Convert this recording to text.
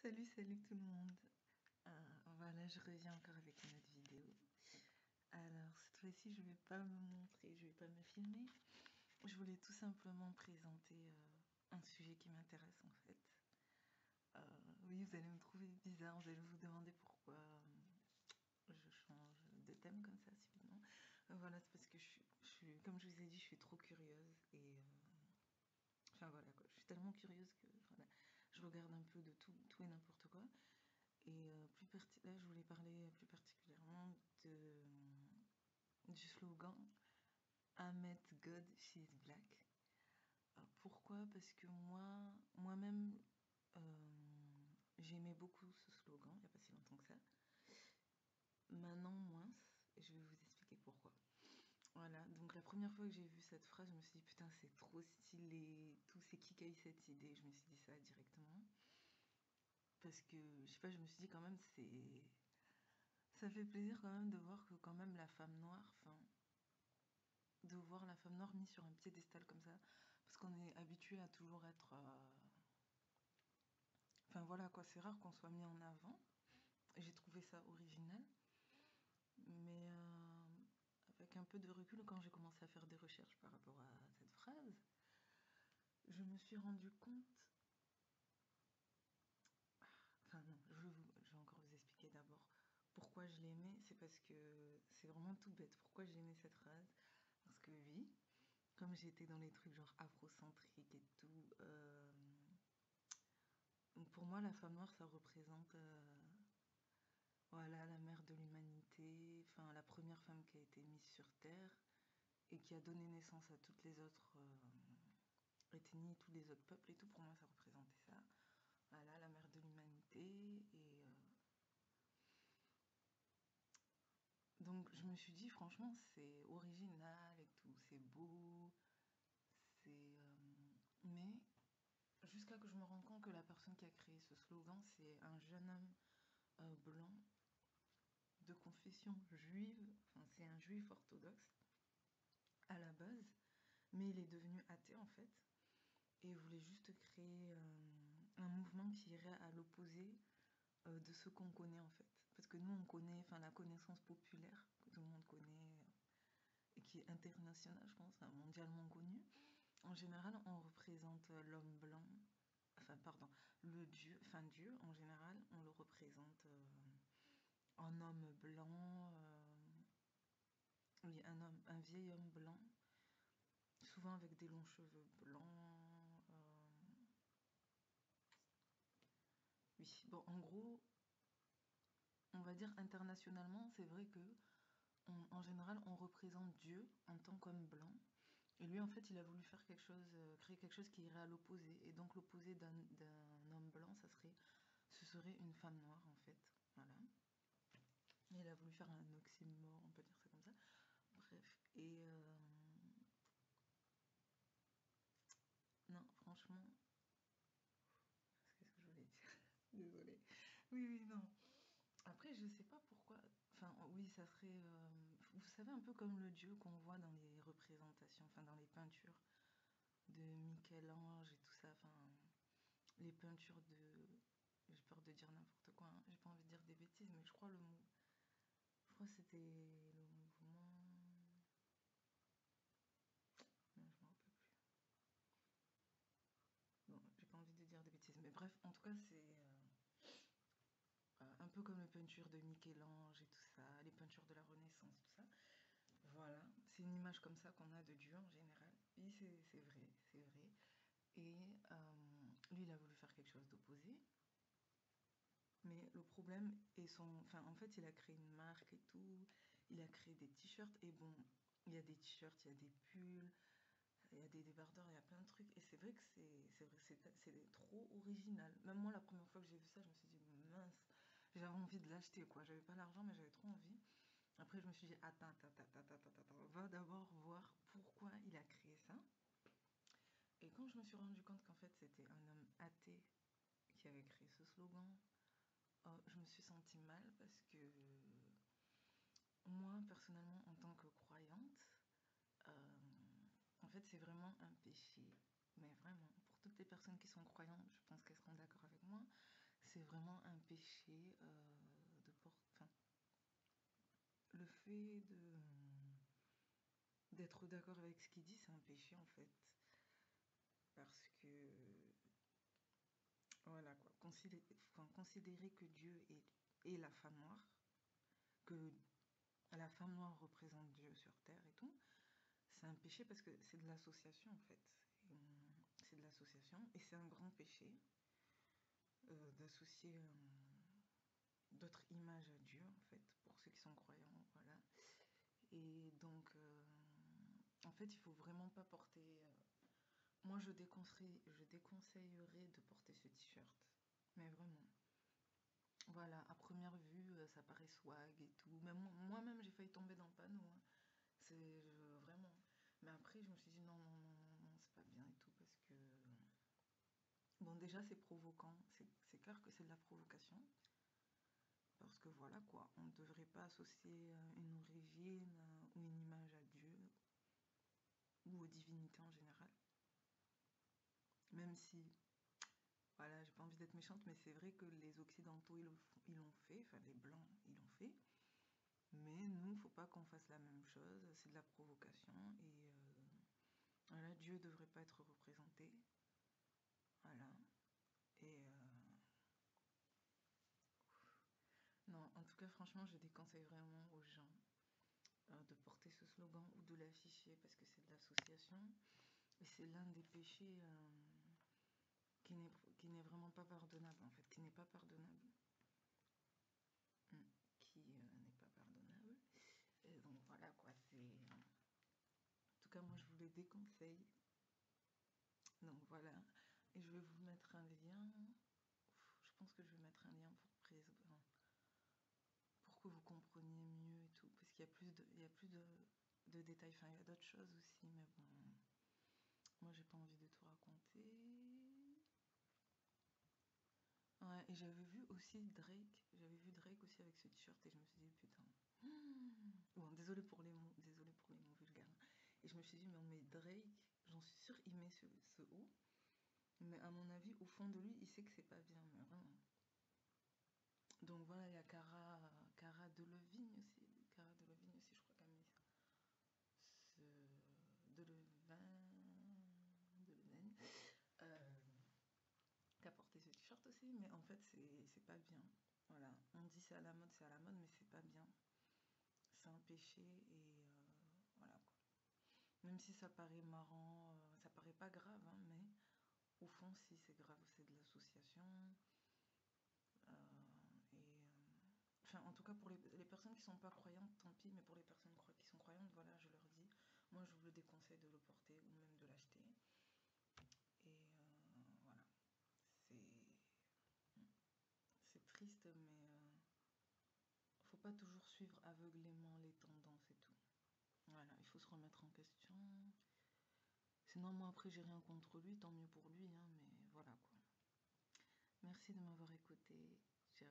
Salut tout le monde. Voilà, je reviens encore avec une autre vidéo. Alors, cette fois-ci, je vais pas me montrer, je vais pas me filmer. Je voulais tout simplement présenter un sujet qui m'intéresse en fait. Oui, vous allez me trouver bizarre, vous allez vous demander pourquoi je change de thème comme ça subitement. Voilà, c'est parce que comme je vous ai dit, je suis trop curieuse et enfin voilà quoi, je suis tellement curieuse que voilà, je regarde un peu de tout et n'importe quoi. Et là, je voulais parler plus particulièrement du slogan I met God, she is black. Pourquoi? Parce que moi-même, j'aimais beaucoup ce slogan, il n'y a pas si longtemps que ça. Maintenant, moins, et je vais vous expliquer pourquoi. Voilà, donc la première fois que j'ai vu cette phrase, je me suis dit putain, c'est trop stylé, tout c'est qui a eu cette idée, je me suis dit ça directement. Parce que, je sais pas, je me suis dit quand même, ça fait plaisir quand même de voir que quand même la femme noire, enfin, de voir la femme noire mise sur un piédestal comme ça, parce qu'on est habitué à toujours être... Enfin voilà quoi, c'est rare qu'on soit mis en avant, et j'ai trouvé ça original, mais avec un peu de recul, quand j'ai commencé à faire des recherches par rapport à cette phrase, je me suis rendu compte... Enfin non, je vais encore vous expliquer d'abord pourquoi je l'aimais, c'est parce que c'est vraiment tout bête, pourquoi j'aimais cette phrase, parce que oui, comme j'étais dans les trucs genre afrocentriques et tout, donc pour moi la femme noire ça représente voilà, la mère de l'humanité, enfin la première femme qui a été mise sur terre et qui a donné naissance à toutes les autres ethnies, tous les autres peuples et tout, pour moi ça représentait ça. Voilà, la mère de l'humanité et donc je me suis dit franchement c'est original et tout, c'est beau, c'est mais jusqu'à que je me rende compte que la personne qui a créé ce slogan, c'est un jeune homme blanc de confession juive, enfin c'est un juif orthodoxe à la base, mais il est devenu athée en fait, et il voulait juste créer un mouvement qui irait à l'opposé de ce qu'on connaît en fait. Parce que nous on connaît, enfin la connaissance populaire que tout le monde connaît et qui est internationale je pense, enfin, mondialement connue. En général on représente l'homme blanc, enfin pardon, le Dieu, enfin Dieu en général on le représente en homme blanc, oui un vieil homme blanc, souvent avec des longs cheveux blancs. Oui, bon en gros, on va dire internationalement, c'est vrai que en général on représente Dieu en tant qu'homme blanc. Et lui en fait il a voulu faire quelque chose, créer quelque chose qui irait à l'opposé. Et donc l'opposé d'un homme blanc, ce serait une femme noire en fait. Voilà. Et il a voulu faire un oxymore, on peut dire ça comme ça. Bref, et non, franchement, qu'est-ce que je voulais dire? Désolée. Oui, non. Après, je sais pas pourquoi. Enfin, oui, ça serait. Vous savez, un peu comme le dieu qu'on voit dans les représentations, enfin, dans les peintures de Michel-Ange et tout ça. Enfin, les peintures de. J'ai peur de dire n'importe quoi, hein. J'ai pas envie de dire des bêtises, mais je crois le mot. Je crois que c'était le mouvement. Non, je me rappelle plus. Bon, j'ai pas envie de dire des bêtises, mais bref, en tout cas, c'est un peu comme les peintures de Michel-Ange et tout ça, les peintures de la Renaissance, tout ça. Voilà, c'est une image comme ça qu'on a de Dieu en général. Et c'est vrai, c'est vrai. Et lui, il a voulu faire quelque chose d'opposé. Mais le problème est son... Enfin, en fait, il a créé une marque et tout. Il a créé des t-shirts. Et bon, il y a des t-shirts, il y a des pulls, il y a des débardeurs, il y a plein de trucs. Et c'est vrai que c'est trop original. Même moi, la première fois que j'ai vu ça, je me suis dit, mince, j'avais envie de l'acheter, quoi. J'avais pas l'argent, mais j'avais trop envie. Après, je me suis dit, attends, va d'abord voir pourquoi il a créé ça. Et quand je me suis rendu compte qu'en fait, c'était un homme athée qui avait créé ce slogan, je me suis sentie mal parce que moi, personnellement, en tant que croyante, euh, en fait, c'est vraiment un péché. Mais vraiment, pour toutes les personnes qui sont croyantes, je pense qu'elles seront d'accord avec moi, c'est vraiment vraiment un péché de porter. Enfin, le fait d'être d'accord avec ce qu'il dit, c'est un péché en fait. Parce que, voilà quoi, considérer que Dieu est la femme noire, que la femme noire représente Dieu sur terre et tout, c'est un péché parce que c'est de l'association en fait. C'est de l'association et c'est un grand péché d'associer d'autres images à Dieu en fait, pour ceux qui sont croyants, voilà. Et donc, en fait, il faut vraiment pas porter. Moi, je déconseillerais de porter ce t-shirt, mais vraiment. Voilà, à première vue, ça paraît swag et tout. Même moi-même, j'ai failli tomber dans le panneau, hein. C'est vraiment. Mais après, je me suis dit non, non, non, non, non, c'est pas bien et tout parce que. Bon, déjà, c'est provoquant. C'est clair que c'est de la provocation. Parce que voilà quoi, on ne devrait pas associer une origine ou une image à Dieu ou aux divinités en général. Même si, voilà, j'ai pas envie d'être méchante, mais c'est vrai que les Occidentaux ils l'ont fait, enfin les Blancs ils l'ont fait. Mais nous, faut pas qu'on fasse la même chose, c'est de la provocation et voilà, Dieu devrait pas être représenté. Voilà. Et non, en tout cas, franchement, je déconseille vraiment aux gens de porter ce slogan ou de l'afficher parce que c'est de l'association. Et c'est l'un des péchés qui n'est vraiment pas pardonnable, en fait, qui n'est pas pardonnable. Qui n'est pas pardonnable. Et donc voilà quoi, c'est. En tout cas, moi je vous le déconseille. Donc voilà. Et je vais vous mettre un lien. Je pense que je vais mettre un lien pour que vous compreniez mieux et tout. Parce qu'il y a plus de détails. Enfin, il y a d'autres choses aussi, mais bon. Moi j'ai pas envie de tout raconter. Ouais, et j'avais vu aussi Drake. J'avais vu Drake aussi avec ce t-shirt et je me suis dit putain. Bon, désolé pour les mots vulgaires. Et je me suis dit, mais Drake, j'en suis sûre, il met ce haut. Mais à mon avis, au fond de lui, il sait que c'est pas bien, mais vraiment. Donc voilà, il y a Cara Delevingne aussi. Cara Delevingne aussi, je crois qu'elle a mis ce Delevingne. Qui a porté ce t-shirt aussi, mais en fait, c'est pas bien. Voilà, on dit c'est à la mode, mais c'est pas bien. C'est un péché et voilà quoi. Même si ça paraît marrant, ça paraît pas grave, hein, mais au fond, si c'est grave, c'est de l'association. Et enfin, en tout cas, pour les personnes qui sont pas croyantes, tant pis, mais pour les personnes qui sont croyantes, voilà, je leur dis, moi, je vous le déconseille de le porter ou même de l'acheter. Et voilà, c'est triste, mais faut pas toujours suivre aveuglément les tendances et tout. Voilà, il faut se remettre en question. Sinon, moi, après, j'ai rien contre lui, tant mieux pour lui, hein, mais voilà quoi. Merci de m'avoir écouté. Ciao.